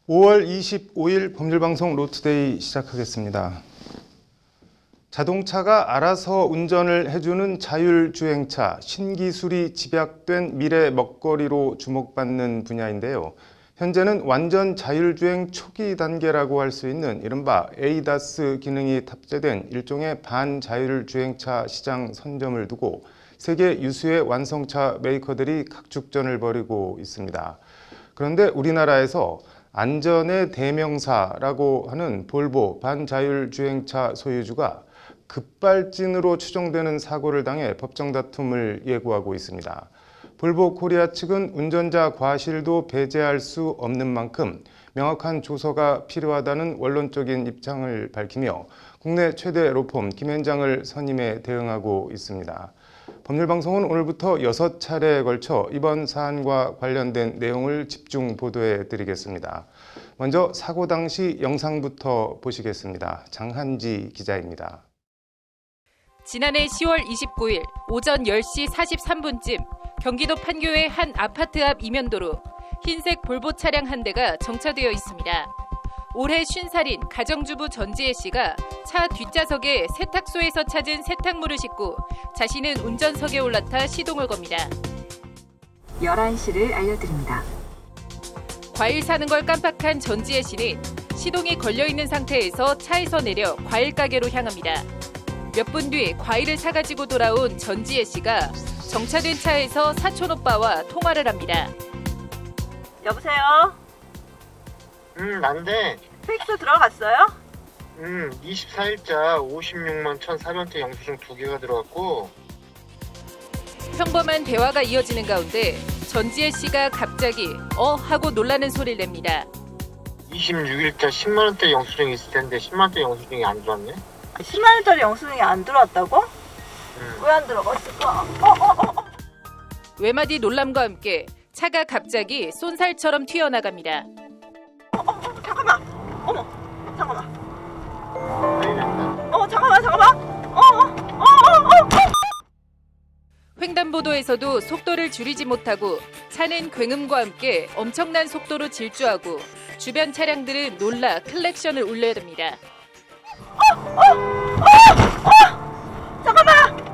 5월 25일 법률방송 로투데이 시작하겠습니다. 자동차가 알아서 운전을 해주는 자율주행차, 신기술이 집약된 미래 먹거리로 주목받는 분야인데요. 현재는 완전 자율주행 초기 단계라고 할 수 있는 이른바 ADAS 기능이 탑재된 일종의 반자율주행차 시장 선점을 두고 세계 유수의 완성차 메이커들이 각축전을 벌이고 있습니다. 그런데 우리나라에서 안전의 대명사라고 하는 볼보 반자율주행차 소유주가 급발진으로 추정되는 사고를 당해 법정 다툼을 예고하고 있습니다. 볼보 코리아 측은 운전자 과실도 배제할 수 없는 만큼 명확한 조서가 필요하다는 원론적인 입장을 밝히며 국내 최대 로펌 김현장을 선임해 대응하고 있습니다. 법률방송은 오늘부터 6차례에 걸쳐 이번 사안과 관련된 내용을 집중 보도해 드리겠습니다. 먼저 사고 당시 영상부터 보시겠습니다. 장한지 기자입니다. 지난해 10월 29일 오전 10시 43분쯤 경기도 판교의 한 아파트 앞 이면도로 흰색 볼보 차량 한 대가 정차되어 있습니다. 올해 50살인 가정주부 전지혜 씨가 차 뒷좌석에 세탁소에서 찾은 세탁물을 싣고 자신은 운전석에 올라타 시동을 겁니다. 11시를 알려드립니다. 과일 사는 걸 깜빡한 전지혜 씨는 시동이 걸려있는 상태에서 차에서 내려 과일 가게로 향합니다. 몇 분 뒤 과일을 사가지고 돌아온 전지혜 씨가 정차된 차에서 사촌 오빠와 통화를 합니다. 여보세요? 난데. 팩스 들어갔어요? 24일자 56만 1,400대 영수증 2개가 들어왔고. 평범한 대화가 이어지는 가운데 전지혜 씨가 갑자기 하고 놀라는 소리를 냅니다. 26일자 10만 원대 영수증이 있을 텐데 10만 원대 영수증이 안 들어왔네? 10만 원짜리 영수증이 안 들어왔다고? 왜 안 들어갔을까? 외마디 놀람과 함께 차가 갑자기 쏜살처럼 튀어나갑니다. 잠깐만. 어머, 잠깐만. 잠깐만. 횡단보도에서도 속도를 줄이지 못하고 차는 굉음과 함께 엄청난 속도로 질주하고 주변 차량들은 놀라 클렉션을 울려댑니다. 잠깐만.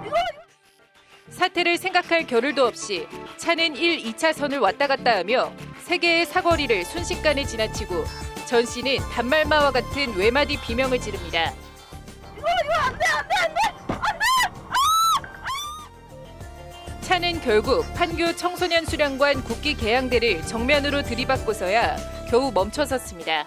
사태를 생각할 겨를도 없이 차는 1, 2차선을 왔다 갔다 하며 3개의 사거리를 순식간에 지나치고 전 씨는 단말마와 같은 외마디 비명을 지릅니다. 이거 안 돼. 차는 결국 판교 청소년 수련관 국기 개양대를 정면으로 들이받고서야 겨우 멈춰섰습니다.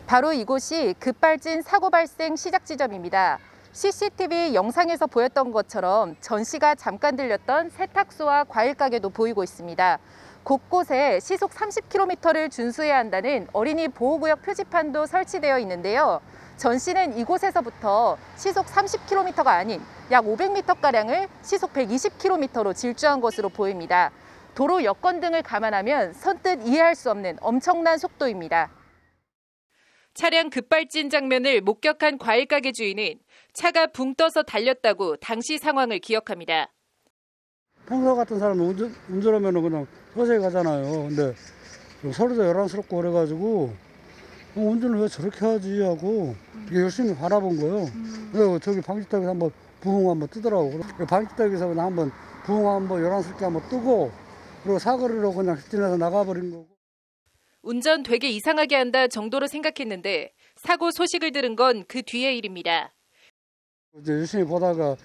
바로 이곳이 급발진 사고 발생 시작 지점입니다. CCTV 영상에서 보였던 것처럼 전 씨가 잠깐 들렸던 세탁소와 과일 가게도 보이고 있습니다. 곳곳에 시속 30km를 준수해야 한다는 어린이 보호구역 표지판도 설치되어 있는데요. 전 씨는 이곳에서부터 시속 30km가 아닌 약 500m가량을 시속 120km로 질주한 것으로 보입니다. 도로 여건 등을 감안하면 선뜻 이해할 수 없는 엄청난 속도입니다. 차량 급발진 장면을 목격한 과일 가게 주인은 차가 붕 떠서 달렸다고 당시 상황을 기억합니다. 평소 같은 사람은 운전하면 그냥 서서히 가잖아요. 근데 서로도 열한스럽고 그래가지고 운전을 왜 저렇게 하지 하고 되게 열심히 바라본 거예요. 그래서 저기 방지턱에서 한번 부흥 한번 뜨더라고. 방지턱에서 그냥 한번 부흥 한번 열한스럽게 한번 뜨고 그리고 사거리로 그냥 직진해서 나가버린 거고. 운전 되게 이상하게 한다 정도로 생각했는데 사고 소식을 들은 건 그 뒤의 일입니다. 이제 열심히 보다가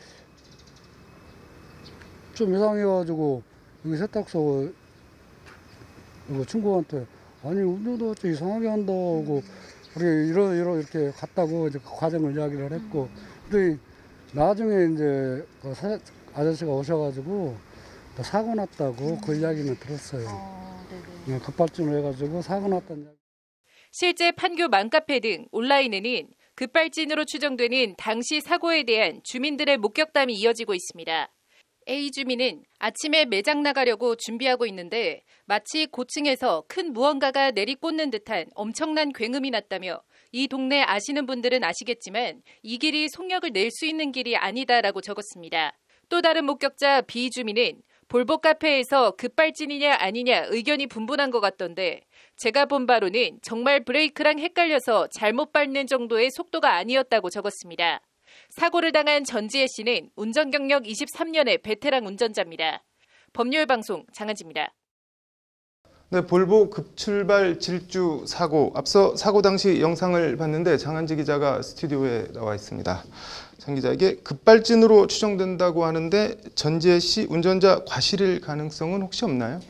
좀 이상해가지고 여기 세탁소 친구한테 아니 운전도 이상하게 한다고 우리 이렇게 갔다고 이제 그 과정을 이야기를 했고 근데 나중에 이제 그 아저씨가 오셔가지고 사고 났다고 그 이야기는 들었어요. 급발진을 해가지고 사고 났다는 이야기. 실제 판교 맘카페 등 온라인에는 급발진으로 추정되는 당시 사고에 대한 주민들의 목격담이 이어지고 있습니다. A 주민은 아침에 매장 나가려고 준비하고 있는데 마치 고층에서 큰 무언가가 내리꽂는 듯한 엄청난 굉음이 났다며 이 동네 아시는 분들은 아시겠지만 이 길이 속력을 낼 수 있는 길이 아니다라고 적었습니다. 또 다른 목격자 B 주민은 볼보 카페에서 급발진이냐 아니냐 의견이 분분한 것 같던데 제가 본 바로는 정말 브레이크랑 헷갈려서 잘못 밟는 정도의 속도가 아니었다고 적었습니다. 사고를 당한 전지혜 씨는 운전 경력 23년의 베테랑 운전자입니다. 법률방송 장한지입니다. 네, 볼보 급출발 질주 사고. 앞서 사고 당시 영상을 봤는데 장한지 기자가 스튜디오에 나와 있습니다. 장 기자에게 급발진으로 추정된다고 하는데 전지혜 씨 운전자 과실일 가능성은 혹시 없나요?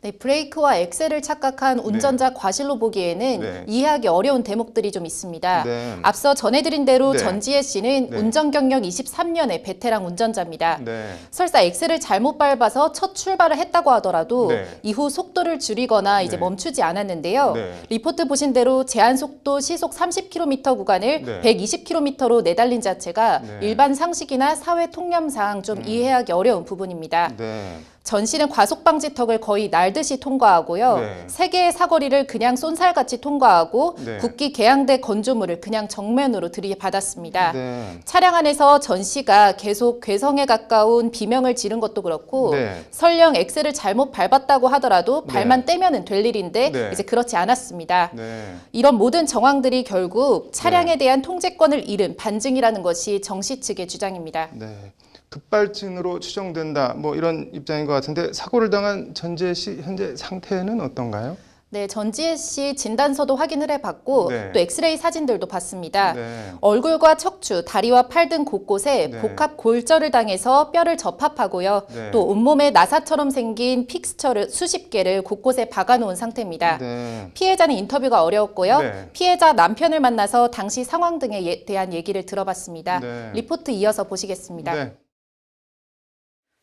네, 브레이크와 엑셀을 착각한 운전자 과실로 보기에는 네. 이해하기 어려운 대목들이 좀 있습니다. 네. 앞서 전해드린 대로 네. 전지혜 씨는 네. 운전 경력 23년의 베테랑 운전자입니다. 네. 설사 엑셀을 잘못 밟아서 첫 출발을 했다고 하더라도 네. 이후 속도를 줄이거나 이제 네. 멈추지 않았는데요. 네. 리포트 보신 대로 제한 속도 시속 30km 구간을 네. 120km로 내달린 자체가 네. 일반 상식이나 사회 통념상 좀 이해하기 어려운 부분입니다. 네. 전 씨는 과속방지턱을 거의 날듯이 통과하고요. 네. 3개의 사거리를 그냥 쏜살같이 통과하고 네. 국기 개양대 건조물을 그냥 정면으로 들이받았습니다. 네. 차량 안에서 전 씨가 계속 괴성에 가까운 비명을 지른 것도 그렇고 네. 설령 엑셀을 잘못 밟았다고 하더라도 네. 발만 떼면은 될 일인데 네. 이제 그렇지 않았습니다. 네. 이런 모든 정황들이 결국 차량에 네. 대한 통제권을 잃은 반증이라는 것이 정 씨 측의 주장입니다. 네. 급발진으로 추정된다. 뭐 이런 입장인 것 같은데 사고를 당한 전지혜 씨 현재 상태는 어떤가요? 네, 전지혜 씨 진단서도 확인을 해봤고 네. 또 엑스레이 사진들도 봤습니다. 네. 얼굴과 척추, 다리와 팔 등 곳곳에 네. 복합 골절을 당해서 뼈를 접합하고요. 네. 또 온몸에 나사처럼 생긴 픽스처를 수십 개를 곳곳에 박아놓은 상태입니다. 네. 피해자는 인터뷰가 어려웠고요. 네. 피해자 남편을 만나서 당시 상황 등에 대한 얘기를 들어봤습니다. 네. 리포트 이어서 보시겠습니다. 네.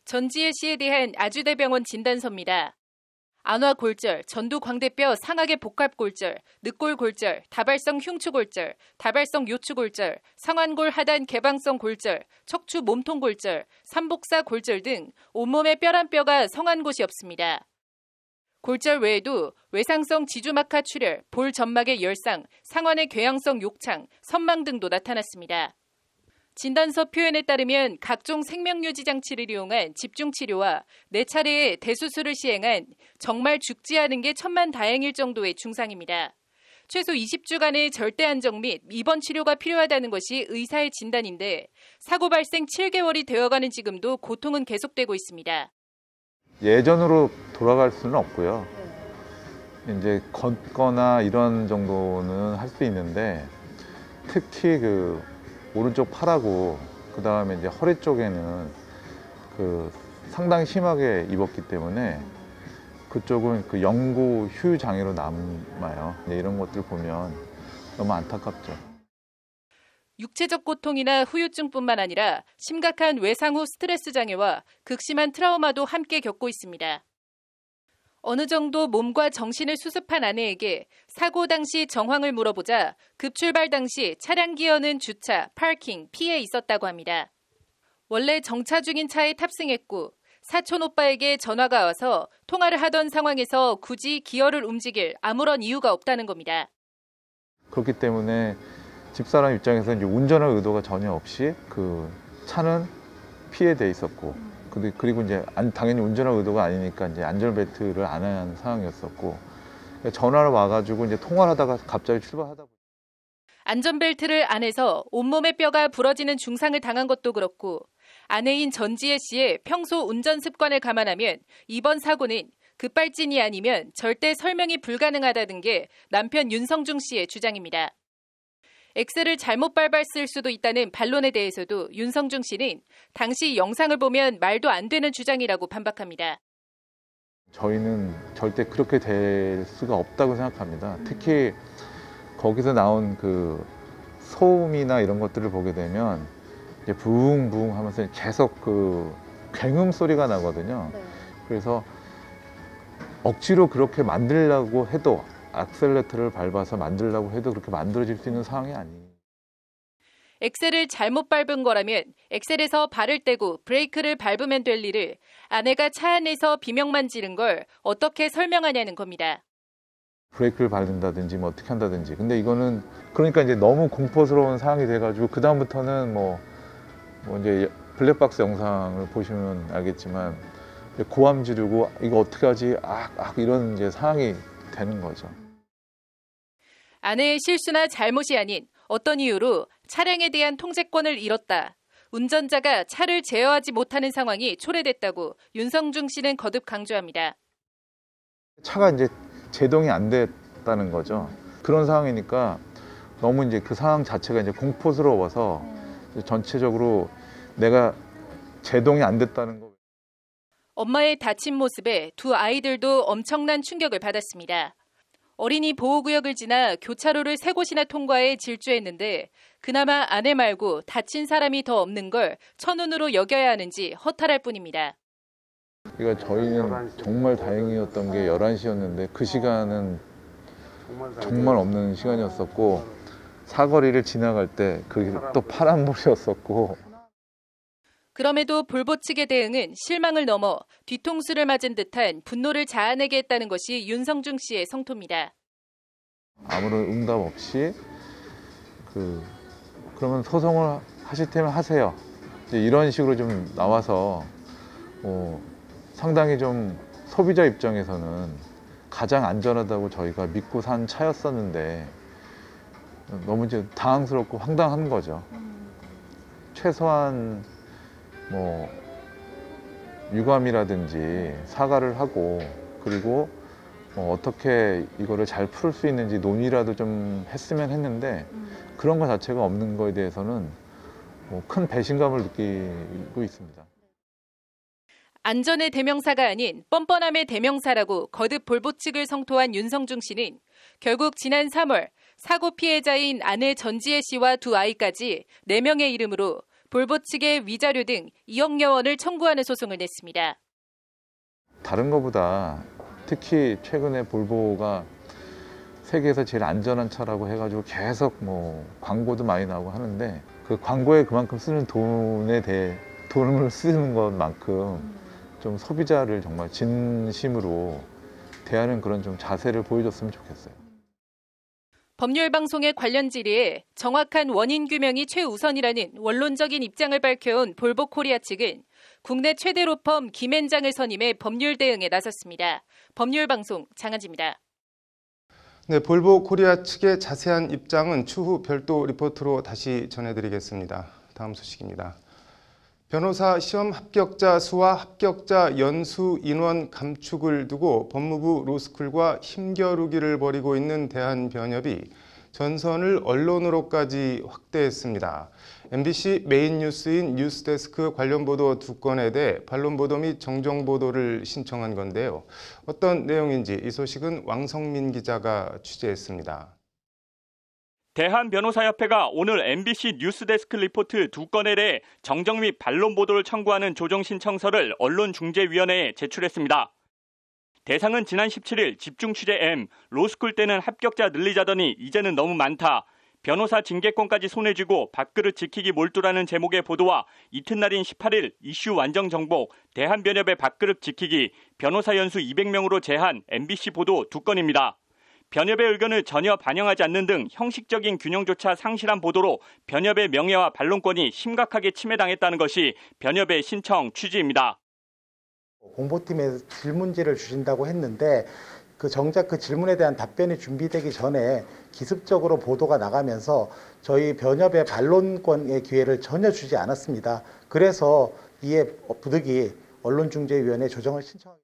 전지혜 씨에 대한 아주대병원 진단서입니다. 안화골절, 전두광대뼈 상하계 복합골절, 늑골골절, 다발성 흉추골절, 다발성 요추골절, 상완골 하단 개방성 골절, 척추 몸통골절, 삼복사 골절 등 온몸의 뼈 한 뼈가 성한 곳이 없습니다. 골절 외에도 외상성 지주막하 출혈, 볼 점막의 열상, 상완의 궤양성 욕창, 선망 등도 나타났습니다. 진단서 표현에 따르면 각종 생명유지 장치를 이용한 집중치료와 4차례의 대수술을 시행한 정말 죽지 않은 게 천만다행일 정도의 중상입니다. 최소 20주간의 절대 안정 및 입원 치료가 필요하다는 것이 의사의 진단인데 사고 발생 7개월이 되어가는 지금도 고통은 계속되고 있습니다. 예전으로 돌아갈 수는 없고요. 이제 걷거나 이런 정도는 할 수 있는데 특히 그 오른쪽 팔하고 그 다음에 이제 허리 쪽에는 그 상당히 심하게 입었기 때문에 그쪽은 그 영구 휴 장애로 남아요. 이런 것들 보면 너무 안타깝죠. 육체적 고통이나 후유증뿐만 아니라 심각한 외상 후 스트레스 장애와 극심한 트라우마도 함께 겪고 있습니다. 어느 정도 몸과 정신을 수습한 아내에게 사고 당시 정황을 물어보자 급출발 당시 차량 기어는 주차, 파킹, 피해 있었다고 합니다. 원래 정차 중인 차에 탑승했고 사촌 오빠에게 전화가 와서 통화를 하던 상황에서 굳이 기어를 움직일 아무런 이유가 없다는 겁니다. 그렇기 때문에 집사람 입장에서 이제 운전할 의도가 전혀 없이 그 차는 피해돼 있었고 그리고 이제 당연히 운전할 의도가 아니니까 이제 안전벨트를 안 한 상황이었었고 전화를 와가지고 이제 통화를 하다가 갑자기 출발하다 보니까 안전벨트를 안 해서 온몸의 뼈가 부러지는 중상을 당한 것도 그렇고 아내인 전지혜 씨의 평소 운전 습관을 감안하면 이번 사고는 급발진이 아니면 절대 설명이 불가능하다는 게 남편 윤성중 씨의 주장입니다. 엑셀을 잘못 밟았을 수도 있다는 반론에 대해서도 윤성중 씨는 당시 영상을 보면 말도 안 되는 주장이라고 반박합니다. 저희는 절대 그렇게 될 수가 없다고 생각합니다. 특히 거기서 나온 그 소음이나 이런 것들을 보게 되면 이제 붕붕 하면서 계속 그 굉음 소리가 나거든요. 그래서 억지로 그렇게 만들려고 해도 악셀레터를 밟아서 만들려고 해도 그렇게 만들어질 수 있는 상황이 아니에요. 엑셀을 잘못 밟은 거라면 엑셀에서 발을 떼고 브레이크를 밟으면 될 일을 아내가 차 안에서 비명만 지른 걸 어떻게 설명하냐는 겁니다. 브레이크를 밟는다든지 뭐 어떻게 한다든지. 근데 이거는 그러니까 이제 너무 공포스러운 상황이 돼가지고 그 다음부터는 뭐 이제 블랙박스 영상을 보시면 알겠지만 고함 지르고 이거 어떻게 하지? 이런 이제 상황이 되는 거죠. 아내의 실수나 잘못이 아닌 어떤 이유로 차량에 대한 통제권을 잃었다. 운전자가 차를 제어하지 못하는 상황이 초래됐다고 윤성중 씨는 거듭 강조합니다. 차가 이제 제동이 안 됐다는 거죠. 그런 상황이니까 너무 이제 그 상황 자체가 이제 공포스러워서 전체적으로 내가 제동이 안 됐다는 거. 엄마의 다친 모습에 두 아이들도 엄청난 충격을 받았습니다. 어린이 보호구역을 지나 교차로를 3곳이나 통과해 질주했는데 그나마 아내 말고 다친 사람이 더 없는 걸 천운으로 여겨야 하는지 허탈할 뿐입니다. 그러니까 저희는 정말 다행이었던 게 11시였는데 그 시간은 정말 없는 시간이었었고 사거리를 지나갈 때 그게 또 파란불이었었고 그럼에도 볼보 측의 대응은 실망을 넘어 뒤통수를 맞은 듯한 분노를 자아내게 했다는 것이 윤성중 씨의 성토입니다. 아무런 응답 없이 그러면 소송을 하실 테면 하세요. 이제 이런 식으로 좀 나와서 상당히 좀 소비자 입장에서는 가장 안전하다고 저희가 믿고 산 차였었는데 너무 이제 당황스럽고 황당한 거죠. 최소한 유감이라든지 사과를 하고 그리고 어떻게 이거를 잘 풀 수 있는지 논의라도 좀 했으면 했는데 그런 것 자체가 없는 거에 대해서는 큰 배신감을 느끼고 있습니다. 안전의 대명사가 아닌 뻔뻔함의 대명사라고 거듭 볼보 측을 성토한 윤성중 씨는 결국 지난 3월 사고 피해자인 아내 전지혜 씨와 두 아이까지 4명의 이름으로 볼보 측의 위자료 등 2억여 원을 청구하는 소송을 냈습니다. 다른 것보다 특히 최근에 볼보가 세계에서 제일 안전한 차라고 해가지고 계속 광고도 많이 나오고 하는데 그 광고에 그만큼 쓰는 돈을 쓰는 것만큼 좀 소비자를 정말 진심으로 대하는 그런 좀 자세를 보여줬으면 좋겠어요. 법률방송의 관련 질의에 정확한 원인 규명이 최우선이라는 원론적인 입장을 밝혀온 볼보 코리아 측은 국내 최대 로펌 김앤장을 선임해 법률 대응에 나섰습니다. 법률방송 장한지입니다. 네, 볼보 코리아 측의 자세한 입장은 추후 별도 리포트로 다시 전해드리겠습니다. 다음 소식입니다. 변호사 시험 합격자 수와 합격자 연수 인원 감축을 두고 법무부 로스쿨과 힘겨루기를 벌이고 있는 대한변협이 전선을 언론으로까지 확대했습니다. MBC 메인 뉴스인 뉴스데스크 관련 보도 2건에 대해 반론 보도 및 정정 보도를 신청한 건데요. 어떤 내용인지 이 소식은 왕성민 기자가 취재했습니다. 대한변호사협회가 오늘 MBC 뉴스데스크 리포트 2건에 대해 정정 및 반론 보도를 청구하는 조정 신청서를 언론중재위원회에 제출했습니다. 대상은 지난 17일 집중취재 M, 로스쿨 때는 합격자 늘리자더니 이제는 너무 많다. 변호사 징계권까지 손에 쥐고 밥그릇 지키기 몰두라는 제목의 보도와 이튿날인 18일 이슈 완정 정복, 대한변협의 밥그릇 지키기, 변호사 연수 200명으로 제한 MBC 보도 2건입니다. 변협의 의견을 전혀 반영하지 않는 등 형식적인 균형조차 상실한 보도로 변협의 명예와 반론권이 심각하게 침해당했다는 것이 변협의 신청 취지입니다. 공보팀에 질문지를 주신다고 했는데 정작 그 질문에 대한 답변이 준비되기 전에 기습적으로 보도가 나가면서 저희 변협의 반론권의 기회를 전혀 주지 않았습니다. 그래서 이에 부득이 언론중재위원회 조정을 신청합니다.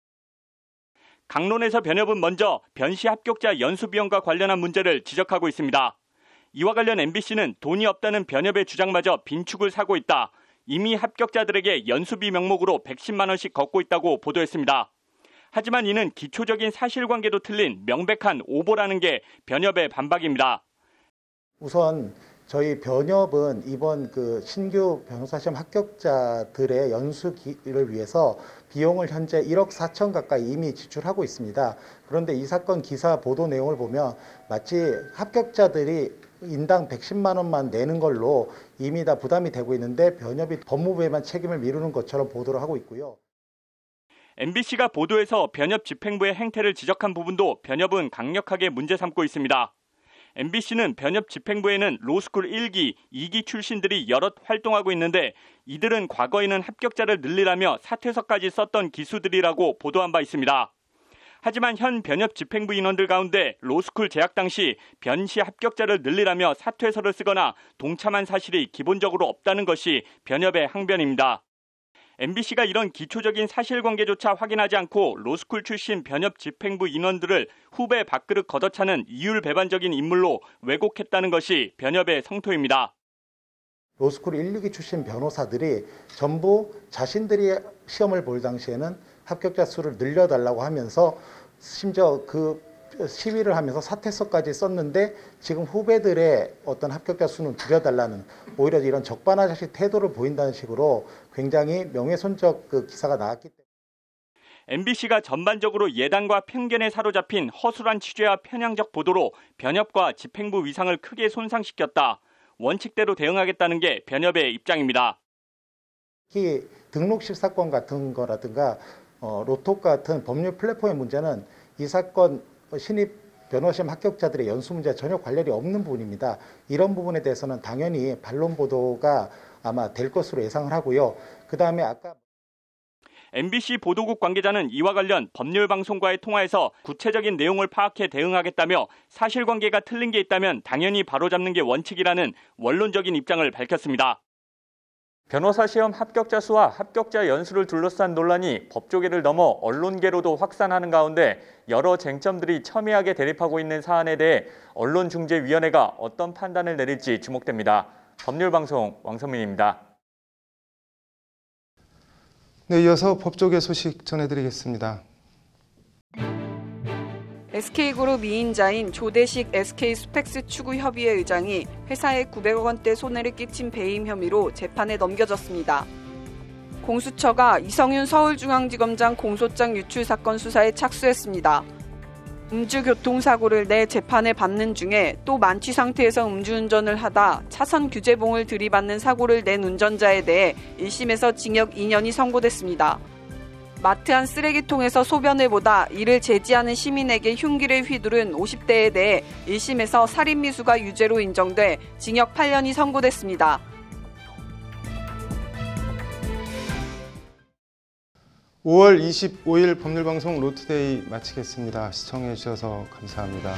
강론에서 변협은 먼저 변시 합격자 연수 비용과 관련한 문제를 지적하고 있습니다. 이와 관련 MBC는 돈이 없다는 변협의 주장마저 빈축을 사고 있다. 이미 합격자들에게 연수비 명목으로 110만 원씩 걷고 있다고 보도했습니다. 하지만 이는 기초적인 사실관계도 틀린 명백한 오보라는 게 변협의 반박입니다. 우선 저희 변협은 이번 신규 변호사 시험 합격자들의 연수를 위해서 비용을 현재 1억 4천 가까이 이미 지출하고 있습니다. 그런데 이 사건 기사 보도 내용을 보면 마치 합격자들이 인당 110만 원만 내는 걸로 이미 다 부담이 되고 있는데 변협이 법무부에만 책임을 미루는 것처럼 보도를 하고 있고요. MBC가 보도에서 변협 집행부의 행태를 지적한 부분도 변협은 강력하게 문제 삼고 있습니다. MBC는 변협 집행부에는 로스쿨 1기, 2기 출신들이 여럿 활동하고 있는데 이들은 과거에는 합격자를 늘리라며 사퇴서까지 썼던 기수들이라고 보도한 바 있습니다. 하지만 현 변협 집행부 인원들 가운데 로스쿨 재학 당시 변시 합격자를 늘리라며 사퇴서를 쓰거나 동참한 사실이 기본적으로 없다는 것이 변협의 항변입니다. MBC가 이런 기초적인 사실관계조차 확인하지 않고 로스쿨 출신 변협 집행부 인원들을 후배 밥그릇 걷어차는 이율배반적인 인물로 왜곡했다는 것이 변협의 성토입니다. 로스쿨 1, 2기 출신 변호사들이 전부 자신들이 시험을 볼 당시에는 합격자 수를 늘려달라고 하면서 심지어 그 시위를 하면서 사퇴서까지 썼는데 지금 후배들의 어떤 합격자 수는 줄여달라는 오히려 이런 적반하장식 태도를 보인다는 식으로 굉장히 명예훼손적 그 기사가 나왔기 때문에 MBC가 전반적으로 예단과 편견에 사로잡힌 허술한 취재와 편향적 보도로 변협과 집행부 위상을 크게 손상시켰다. 원칙대로 대응하겠다는 게 변협의 입장입니다. 특히 등록 실사건 같은 거라든가 로톡 같은 법률 플랫폼의 문제는 이 사건 신입 변호시험 합격자들의 연수 문제와 전혀 관련이 없는 부분입니다. 이런 부분에 대해서는 당연히 반론 보도가 아마 될 것으로 예상을 하고요. 그다음에 아까 MBC 보도국 관계자는 이와 관련 법률방송과의 통화에서 구체적인 내용을 파악해 대응하겠다며 사실관계가 틀린 게 있다면 당연히 바로잡는 게 원칙이라는 원론적인 입장을 밝혔습니다. 변호사 시험 합격자 수와 합격자 연수를 둘러싼 논란이 법조계를 넘어 언론계로도 확산하는 가운데 여러 쟁점들이 첨예하게 대립하고 있는 사안에 대해 언론중재위원회가 어떤 판단을 내릴지 주목됩니다. 법률방송 왕성민입니다. 네, 이어서 법조계 소식 전해드리겠습니다. SK그룹 2인자인 조대식 SK스펙스 추구협의회 의장이 회사에 900억 원대 손해를 끼친 배임 혐의로 재판에 넘겨졌습니다. 공수처가 이성윤 서울중앙지검장 공소장 유출 사건 수사에 착수했습니다. 음주교통사고를 내 재판에 받는 중에 또 만취 상태에서 음주운전을 하다 차선 규제봉을 들이받는 사고를 낸 운전자에 대해 1심에서 징역 2년이 선고됐습니다. 마트안 쓰레기통에서 소변을 보다 이를 제지하는 시민에게 흉기를 휘두른 50대에 대해 1심에서 살인미수가 유죄로 인정돼 징역 8년이 선고됐습니다. (5월 25일) 법률방송 로투데이 마치겠습니다. 시청해주셔서 감사합니다.